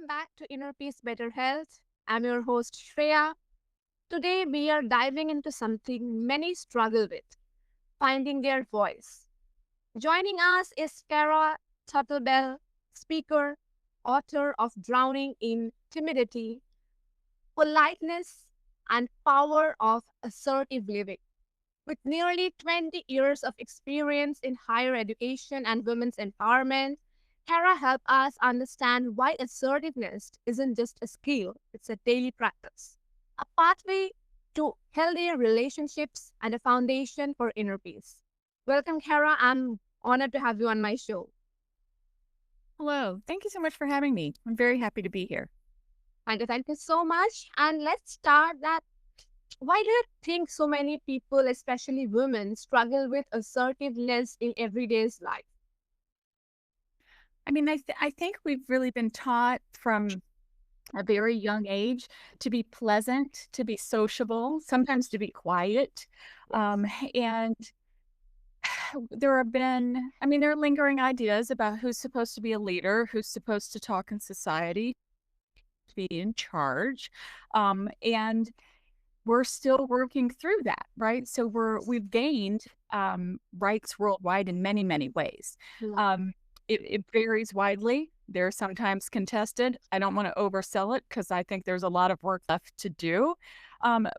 Welcome back to Inner Peace Better Health. I'm your host Shreya. Today we are diving into something many struggle with, finding their voice. Joining us is Cara Tuttle Bell, speaker, author of Drowning in Timidity, Politeness, and Power of Assertive Living. With nearly 20 years of experience in higher education and women's empowerment, Kara helped us understand why assertiveness isn't just a skill, it's a daily practice, a pathway to healthier relationships and a foundation for inner peace. Welcome, Kara. I'm honored to have you on my show. Hello. Thank you so much for having me. I'm very happy to be here. Thank you so much. And let's start that. Why do you think so many people, especially women, struggle with assertiveness in everyday's life? I think we've really been taught from a very young age to be pleasant, to be sociable, sometimes to be quiet. Um, and there are lingering ideas about who's supposed to be a leader, who's supposed to talk in society, to be in charge. And we're still working through that, right? So we've gained rights worldwide in many, many ways. Yeah. It varies widely. They're sometimes contested. I don't want to oversell it because I think there's a lot of work left to do.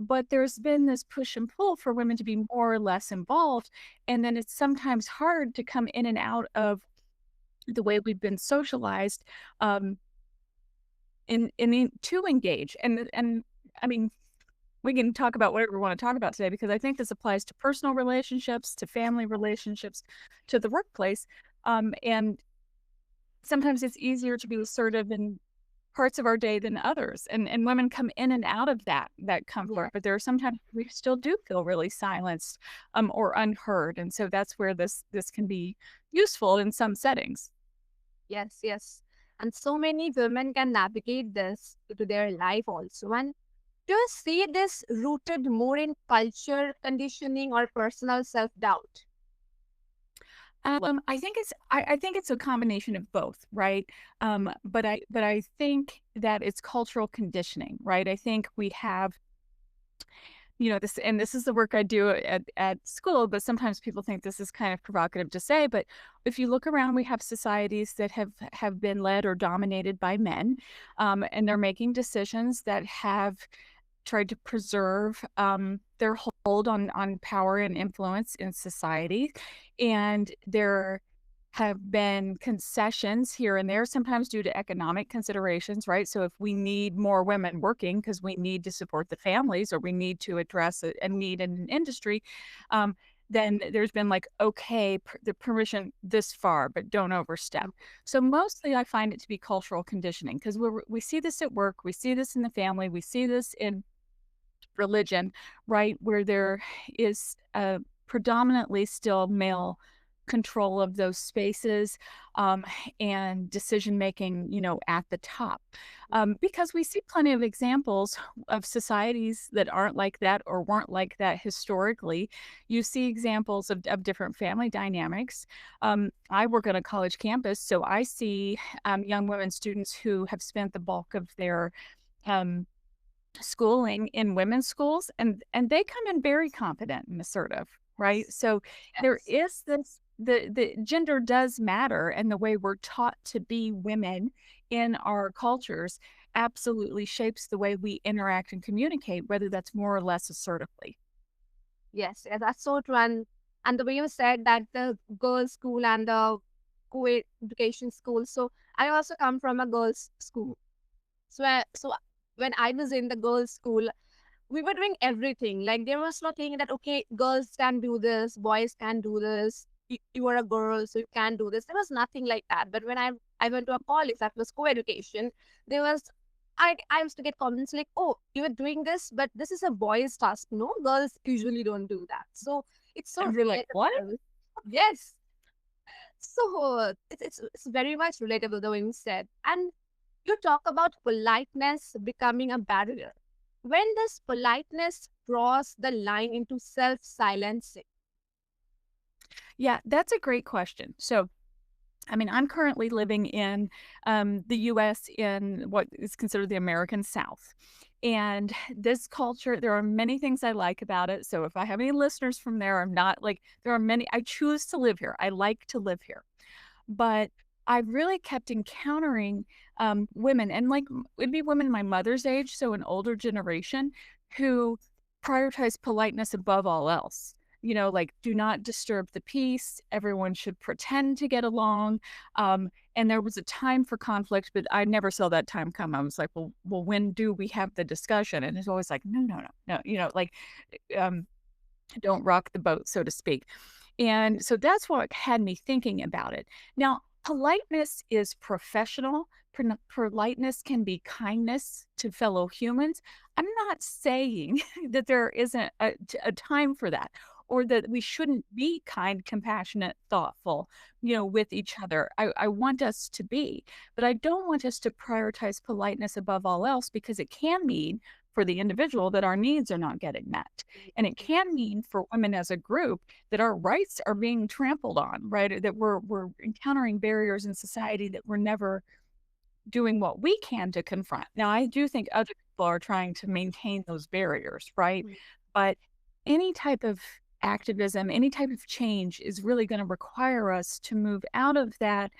But there's been this push and pull for women to be more or less involved. And then it's sometimes hard to come in and out of the way we've been socialized to engage. And I mean, we can talk about whatever we want to talk about today because I think this applies to personal relationships, to family relationships, to the workplace. And sometimes it's easier to be assertive in parts of our day than others. And women come in and out of that Yeah. comfort, but there are sometimes we still do feel really silenced or unheard. And so that's where this can be useful in some settings. Yes, yes. And so many women can navigate this to their life also. And do you see this rooted more in culture, conditioning, or personal self doubt? I think it's a combination of both, right? But I think that it's cultural conditioning, right? I think we have, this is the work I do at school, but sometimes people think this is kind of provocative to say, but if you look around, we have societies that have been led or dominated by men, and they're making decisions that have tried to preserve their hold on power and influence in society. And there have been concessions here and there, sometimes due to economic considerations, right? So if we need more women working because we need to support the families or we need to address a need in an industry, um, then there's been like, okay, the permission this far, but don't overstep. So mostly I find it to be cultural conditioning because we see this at work, we see this in the family, we see this in religion, right, where there is predominantly still male control of those spaces and decision making, at the top. Because we see plenty of examples of societies that aren't like that or weren't like that historically. You see examples of different family dynamics. I work on a college campus, so I see young women students who have spent the bulk of their um, schooling in women's schools and they come in very confident and assertive, right? So there Yes. is this the gender does matter, and the way we're taught to be women in our cultures absolutely shapes the way we interact and communicate, whether that's more or less assertively. Yes, yeah, that's so true. And the way you said that the girls' school and the co-education school. So I also come from a girls' school. So when I was in the girls' school, we were doing everything. Like there was no thing that okay, girls can do this, boys can do this. You are a girl, so you can do this. There was nothing like that. But when I went to a college that was co-education, there was I used to get comments like, "Oh, you were doing this, but this is a boys' task. No, girls usually don't do that." So it's so And we're like, what? relatable. Yes. So it's very much relatable the way you said. And you talk about politeness becoming a barrier. When does politeness cross the line into self silencing? Yeah, that's a great question. So I mean, I'm currently living in the US in what is considered the American South. And this culture, there are many things I like about it. So if I have any listeners from there, I'm not like, there are many, I choose to live here. I like to live here. But I've really kept encountering women, and like it'd be women my mother's age, so an older generation, who prioritize politeness above all else. You know, like do not disturb the peace. Everyone should pretend to get along. And there was a time for conflict, but I never saw that time come. I was like, well, when do we have the discussion? And it's always like, no, no, no, no. You know, like um, don't rock the boat, so to speak. And so that's what had me thinking about it. Now, politeness is professional. Politeness can be kindness to fellow humans. I'm not saying that there isn't a time for that or that we shouldn't be kind, compassionate, thoughtful, with each other. I want us to be, but I don't want us to prioritize politeness above all else because it can mean for the individual that our needs are not getting met. And it can mean for women as a group that our rights are being trampled on, right? That we're encountering barriers in society that we're never doing what we can to confront. Now, I do think other people are trying to maintain those barriers, right? Mm. But any type of activism, any type of change is really going to require us to move out of that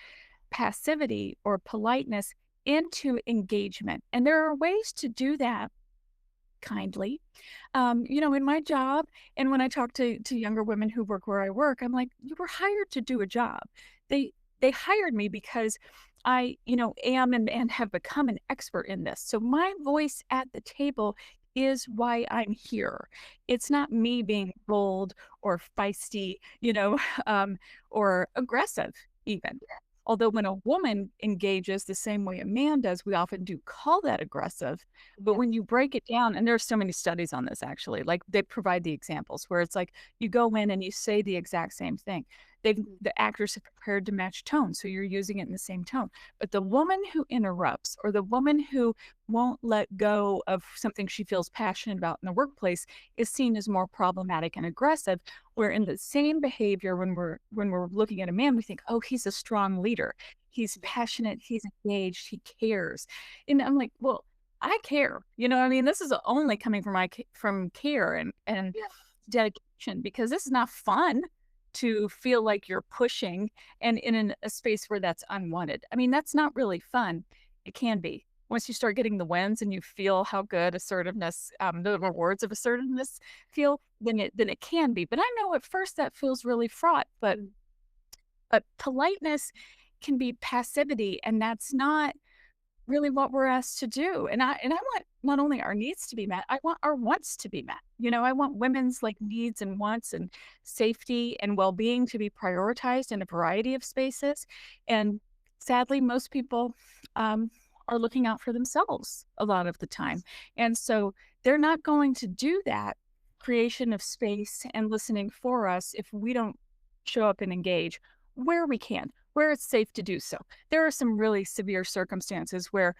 passivity or politeness into engagement. And there are ways to do that kindly. In my job, and when I talk to younger women who work where I work, I'm like, you were hired to do a job. They hired me because I, am and have become an expert in this. So my voice at the table is why I'm here. It's not me being bold or feisty, or aggressive even. Although when a woman engages the same way a man does, we often do call that aggressive. But Yes. when you break it down, and there's so many studies on this actually, like they provide the examples where it's like you go in and you say the exact same thing. Mm. The actors have prepared to match tone, so you're using it in the same tone. But the woman who interrupts or the woman who won't let go of something she feels passionate about in the workplace is seen as more problematic and aggressive. Where in the same behavior, when we're looking at a man, we think, oh, he's a strong leader. He's passionate, he's engaged, he cares. And I'm like, well, I care. I mean, this is only coming from from care and Yeah. dedication because this is not fun to feel like you're pushing and in a space where that's unwanted. I mean, that's not really fun. It can be. Once you start getting the wins and you feel how good assertiveness, the rewards of assertiveness feel, then it can be. But I know at first that feels really fraught, but Mm. politeness can be passivity, and that's not really what we're asked to do. And I want not only our needs to be met, I want our wants to be met. I want women's like needs and wants and safety and well-being to be prioritized in a variety of spaces. And sadly, most people are looking out for themselves a lot of the time. And so they're not going to do that creation of space and listening for us if we don't show up and engage where we can, where it's safe to do so. There are some really severe circumstances where,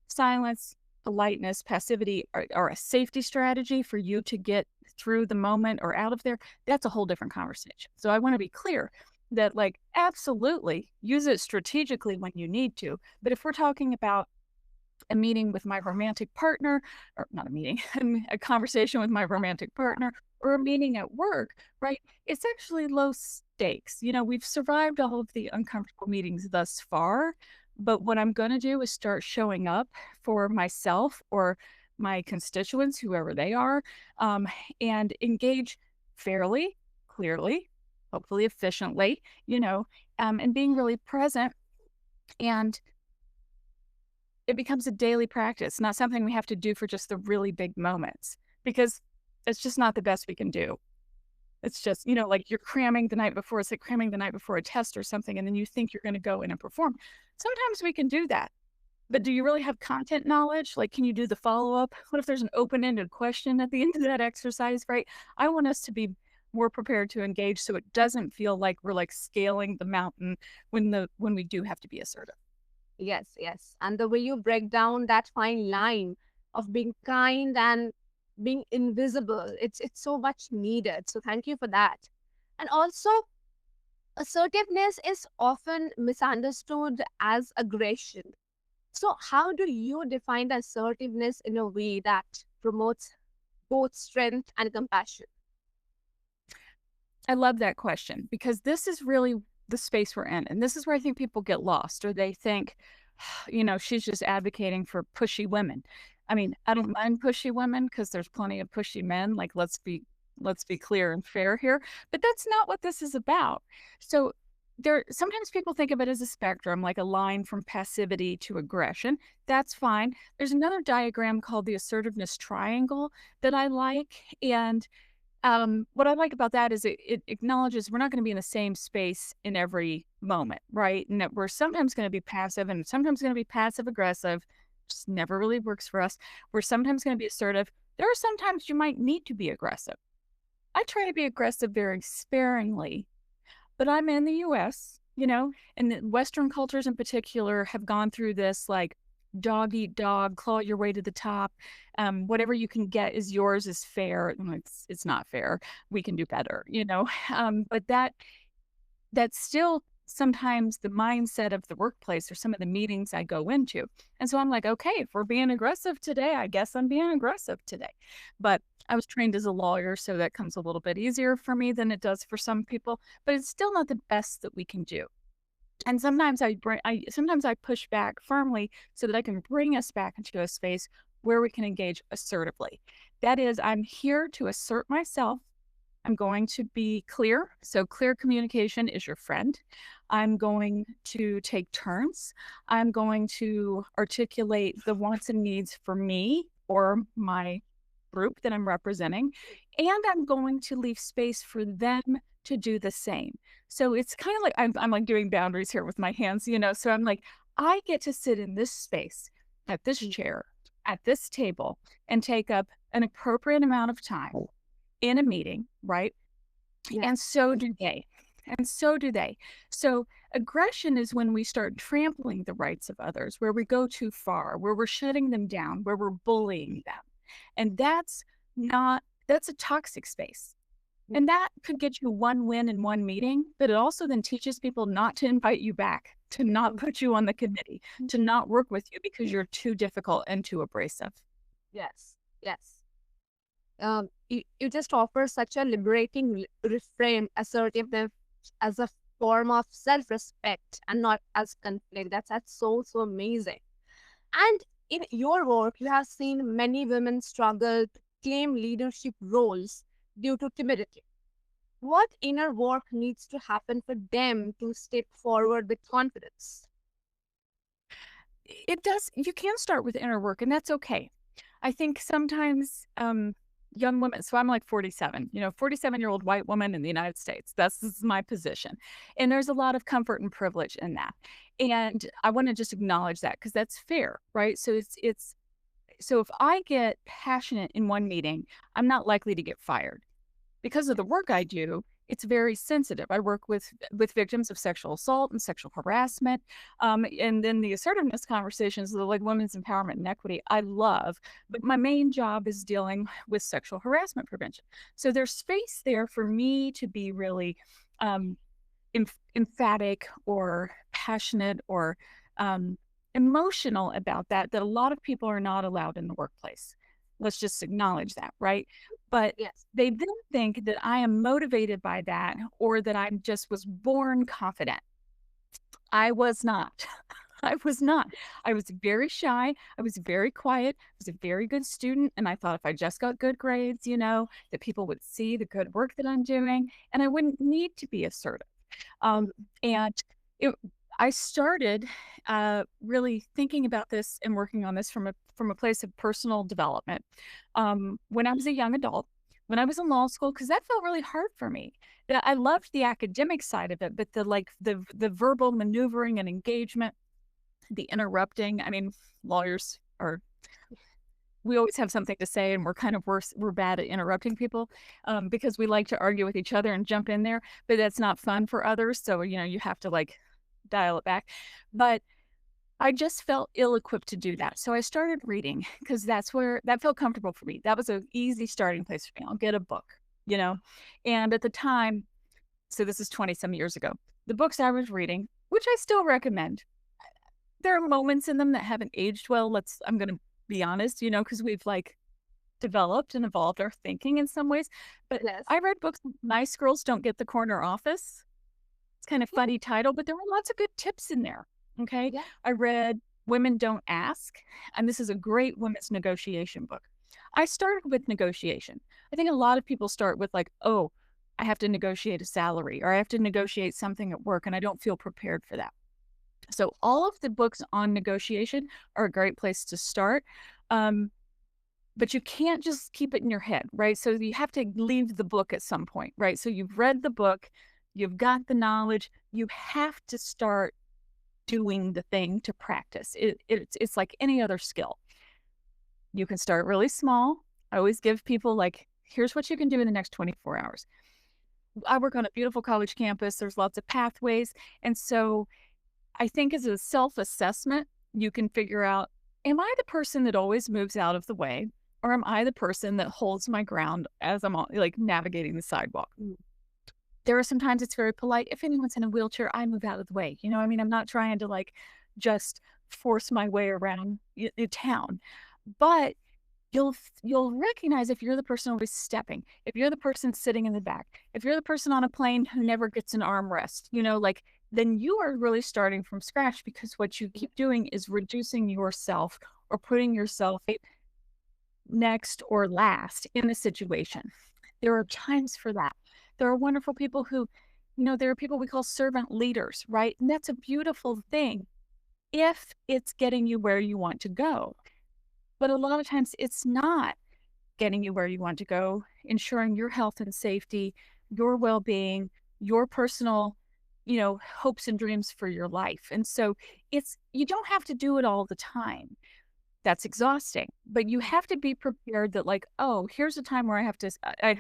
silence, politeness, passivity are a safety strategy for you to get through the moment or out of there. That's a whole different conversation. So I want to be clear that, like, absolutely use it strategically when you need to. But if we're talking about a meeting with my romantic partner, or not a meeting, a conversation with my romantic partner, or a meeting at work, right? It's actually low stakes. We've survived all of the uncomfortable meetings thus far, but what I'm going to do is start showing up for myself or my constituents, whoever they are, and engage fairly, clearly, hopefully efficiently, and being really present. And it becomes a daily practice, not something we have to do for just the really big moments because it's just not the best we can do. It's just, like you're cramming the night before, it's like cramming the night before a test or something, and then you think you're going to go in and perform. Sometimes we can do that, but do you really have content knowledge? Like, can you do the follow up? What if there's an open ended question at the end of that exercise, right? I want us to be more prepared to engage so it doesn't feel like we're like scaling the mountain when we do have to be assertive. Yes, yes. And the way you break down that fine line of being kind and being invisible, it's so much needed. So thank you for that. And also, Assertiveness is often misunderstood as aggression. So, how do you define assertiveness in a way that promotes both strength and compassion? I love that question because this is really the space we're in. And this is where I think people get lost or they think, she's just advocating for pushy women. I mean, I don't mind pushy women because there's plenty of pushy men. Like, let's be clear and fair here. But that's not what this is about. So there sometimes people think of it as a spectrum, like a line from passivity to aggression. That's fine. There's another diagram called the assertiveness triangle that I like. And what I like about that is it acknowledges we're not going to be in the same space in every moment, right? And that we're sometimes going to be passive and sometimes going to be passive aggressive. Just never really works for us. We're sometimes going to be assertive. There are sometimes you might need to be aggressive. I try to be aggressive very sparingly, but I'm in the US, and the Western cultures in particular have gone through this like dog eat dog, claw your way to the top. Whatever you can get is yours is fair. It's not fair. We can do better. But that's still sometimes the mindset of the workplace or some of the meetings I go into. And so I'm like, okay, if we're being aggressive today, I guess I'm being aggressive today. But I was trained as a lawyer, so that comes a little bit easier for me than it does for some people, but it's still not the best that we can do. And sometimes I push back firmly so that I can bring us back into a space where we can engage assertively. That is, I'm here to assert myself. I'm going to be clear. So, clear communication is your friend. I'm going to take turns. I'm going to articulate the wants and needs for me or my group that I'm representing. And I'm going to leave space for them to do the same. So, it's kind of like I'm like doing boundaries here with my hands. So, I'm like, I get to sit in this space at this chair, at this table, and take up an appropriate amount of time in a meeting, right? And Yes. so do they. And so do they. So aggression is when we start trampling the rights of others, where we go too far, where we're shutting them down, where we're bullying them. And that's a toxic space. And that could get you one win in one meeting, but it also then teaches people not to invite you back, to not put you on the committee, to not work with you because you're too difficult and too abrasive. Yes. Yes. You just offer such a liberating reframe assertiveness as a form of self-respect and not as conflict. That's so amazing. And in your work, you have seen many women struggle to claim leadership roles due to timidity. What inner work needs to happen for them to step forward with confidence? It does. You can start with inner work, and that's okay. I think sometimes young women, so I'm like 47, 47-year-old white woman in the United States. This is my position. And there's a lot of comfort and privilege in that. And I want to just acknowledge that because that's fair, right? So so if I get passionate in one meeting, I'm not likely to get fired because of the work I do. It's very sensitive. I work with victims of sexual assault and sexual harassment, and then the assertiveness conversations, the like women's empowerment and equity, I love. But my main job is dealing with sexual harassment prevention. So there's space there for me to be really um, emphatic or passionate or emotional about that a lot of people are not allowed in the workplace. Let's just acknowledge that, right? But Yes. they then think that I am motivated by that or that I just was born confident. I was not. I was not. I was very shy. I was very quiet. I was a very good student. And I thought if I just got good grades, that people would see the good work that I'm doing and I wouldn't need to be assertive. And it, I started really thinking about this and working on this from a place of personal development when I was a young adult, when I was in law school, because that felt really hard for me. I loved the academic side of it, but the verbal maneuvering and engagement, the interrupting. I mean, lawyers are we always have something to say and we're kind of worse we're bad at interrupting people because we like to argue with each other and jump in there, but that's not fun for others, so you have to like dial it back. But I just felt ill-equipped to do that, so I started reading because that felt comfortable for me. That was an easy starting place for me. I'll get a book. And at the time So this is 20 some years ago. The books I was reading, which I still recommend, there are moments in them that haven't aged well. I'm going to be honest, because we've like developed and evolved our thinking in some ways. But Yes. I read books, Nice Girls Don't Get the Corner Office. It's kind of funny title, but there were lots of good tips in there. Okay. Yeah. I read Women Don't Ask, and this is a great women's negotiation book. I started with negotiation. I think a lot of people start with like, oh, I have to negotiate a salary or I have to negotiate something at work and I don't feel prepared for that. So all of the books on negotiation are a great place to start. Um, but you can't just keep it in your head, right? So you have to leave the book at some point, right? So you've read the book, you've got the knowledge, you have to start doing the thing to practice. It's like any other skill. You can start really small. I always give people like, here's what you can do in the next 24 hours. I work on a beautiful college campus. There's lots of pathways. And so I think as a self-assessment, you can figure out, am I the person that always moves out of the way? Or am I the person that holds my ground as I'm like navigating the sidewalk? There are sometimes it's very polite. If anyone's in a wheelchair, I move out of the way. I mean, I'm not trying to like just force my way around town. But you'll recognize if you're the person always stepping, if you're the person sitting in the back, if you're the person on a plane who never gets an armrest, like then you are really starting from scratch because what you keep doing is reducing yourself or putting yourself next or last in a situation. There are times for that. There are wonderful people who, there are people we call servant leaders, right? And that's a beautiful thing if it's getting you where you want to go. But a lot of times it's not getting you where you want to go, ensuring your health and safety, your well-being, your personal, hopes and dreams for your life. And so you don't have to do it all the time. That's exhausting, but you have to be prepared that like, oh, here's a time where I have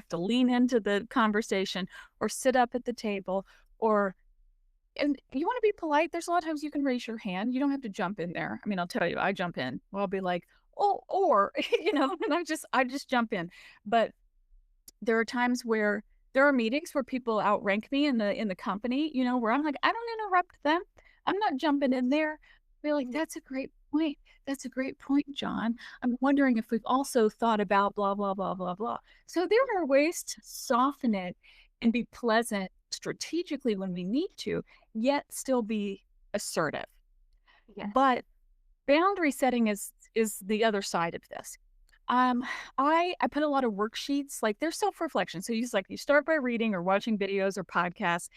to lean into the conversation or sit up at the table and you want to be polite. There's a lot of times you can raise your hand. You don't have to jump in there. I mean, I'll tell you, I jump in. Well, I'll be like, oh, or, and I just jump in. But there are times where there are meetings where people outrank me in the company, where I'm like, I don't interrupt them. I'm not jumping in there. Be like, that's a great point. That's a great point, John. I'm wondering if we've also thought about blah, blah, blah, blah, blah. So there are ways to soften it and be pleasant strategically when we need to, yet still be assertive. Yes. But boundary setting is the other side of this. I put a lot of worksheets, like they're self-reflection. So you start by reading or watching videos or podcasts.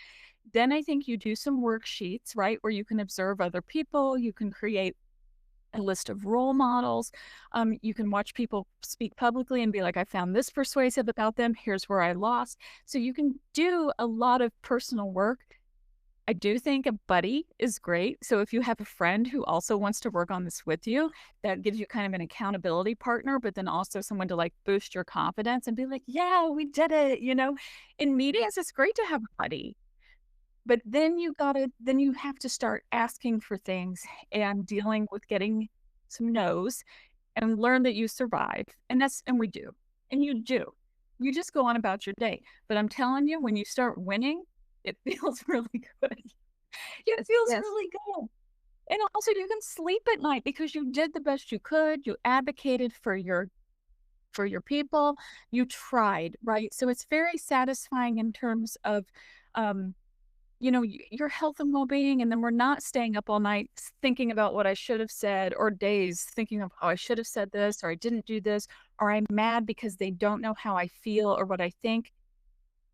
Then I think you do some worksheets, right? Where you can observe other people, you can create a list of role models. You can watch people speak publicly and be like, I found this persuasive about them. Here's where I lost. So you can do a lot of personal work. I do think a buddy is great. So if you have a friend who also wants to work on this with you, that gives you kind of an accountability partner, but then also someone to like boost your confidence and be like, yeah, we did it. In meetings, it's great to have a buddy. But then you have to start asking for things and dealing with getting some no's and learn that you survive. And we do. And you do. You just go on about your day. But I'm telling you, when you start winning, it feels really good. It feels Yes. really good. And also you can sleep at night because you did the best you could. You advocated for your people. You tried, right? So it's very satisfying in terms of your health and well-being, and then we're not staying up all night thinking about what I should have said, or days thinking of, oh, I should have said this, or I didn't do this, or I'm mad because they don't know how I feel or what I think.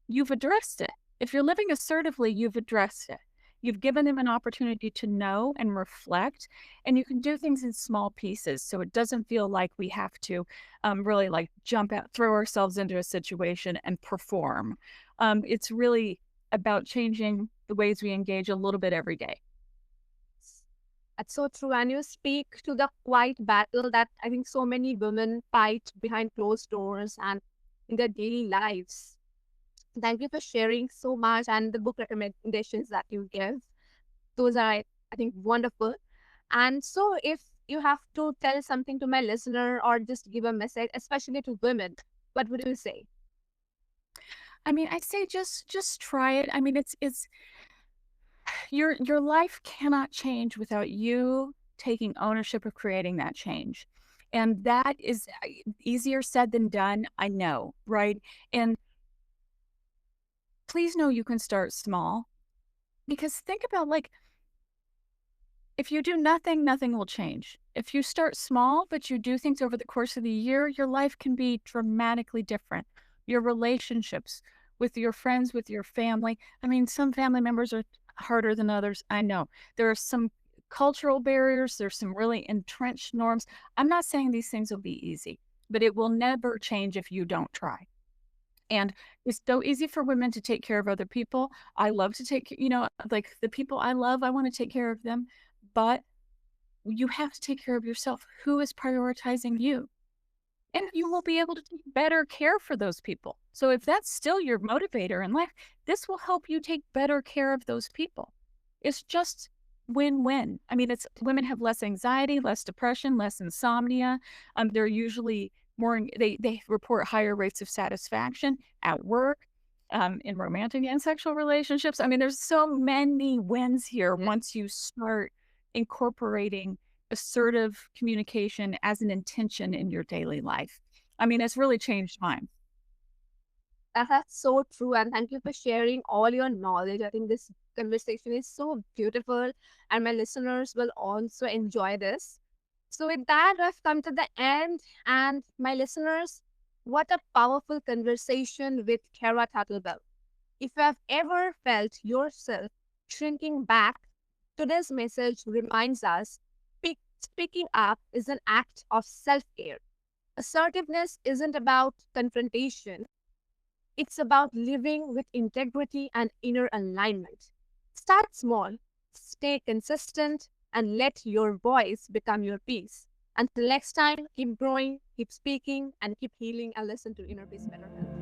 You've addressed it. If you're living assertively, you've addressed it. You've given them an opportunity to know and reflect, and you can do things in small pieces. So it doesn't feel like we have to really like jump out, throw ourselves into a situation and perform. It's really about changing the ways we engage a little bit every day. That's so true. And you speak to the quiet battle that I think so many women fight behind closed doors and in their daily lives. Thank you for sharing so much and the book recommendations that you give. Those are, I think, wonderful. And so, if you have to tell something to my listener or just give a message, especially to women, what would you say? I mean, I say just try it. I mean, it's your life cannot change without you taking ownership of creating that change. And that is easier said than done, I know, right? And please know you can start small because think about like if you do nothing, nothing will change. If you start small, but you do things over the course of the year, your life can be dramatically different. Your relationships with your friends, with your family. I mean, some family members are harder than others. I know. There are some cultural barriers, there's some really entrenched norms. I'm not saying these things will be easy, but it will never change if you don't try. And it's so easy for women to take care of other people. I love to like the people I love, I want to take care of them. But you have to take care of yourself. Who is prioritizing you? And you will be able to take better care for those people. So if that's still your motivator in life, this will help you take better care of those people. It's just win-win. I mean, it's women have less anxiety, less depression, less insomnia. They're usually they report higher rates of satisfaction at work, in romantic and sexual relationships. I mean, there's so many wins here once you start incorporating assertive communication as an intention in your daily life. I mean, it's really changed mine. That's so true. And thank you for sharing all your knowledge. I think this conversation is so beautiful, and my listeners will also enjoy this. So, with that, I've come to the end. And my listeners, what a powerful conversation with Cara Tuttle Bell. If you have ever felt yourself shrinking back, today's message reminds us speaking up is an act of self care. Assertiveness isn't about confrontation, it's about living with integrity and inner alignment. Start small, stay consistent, and let your voice become your peace. Until next time, keep growing, keep speaking, and keep healing and listen to inner peace better health.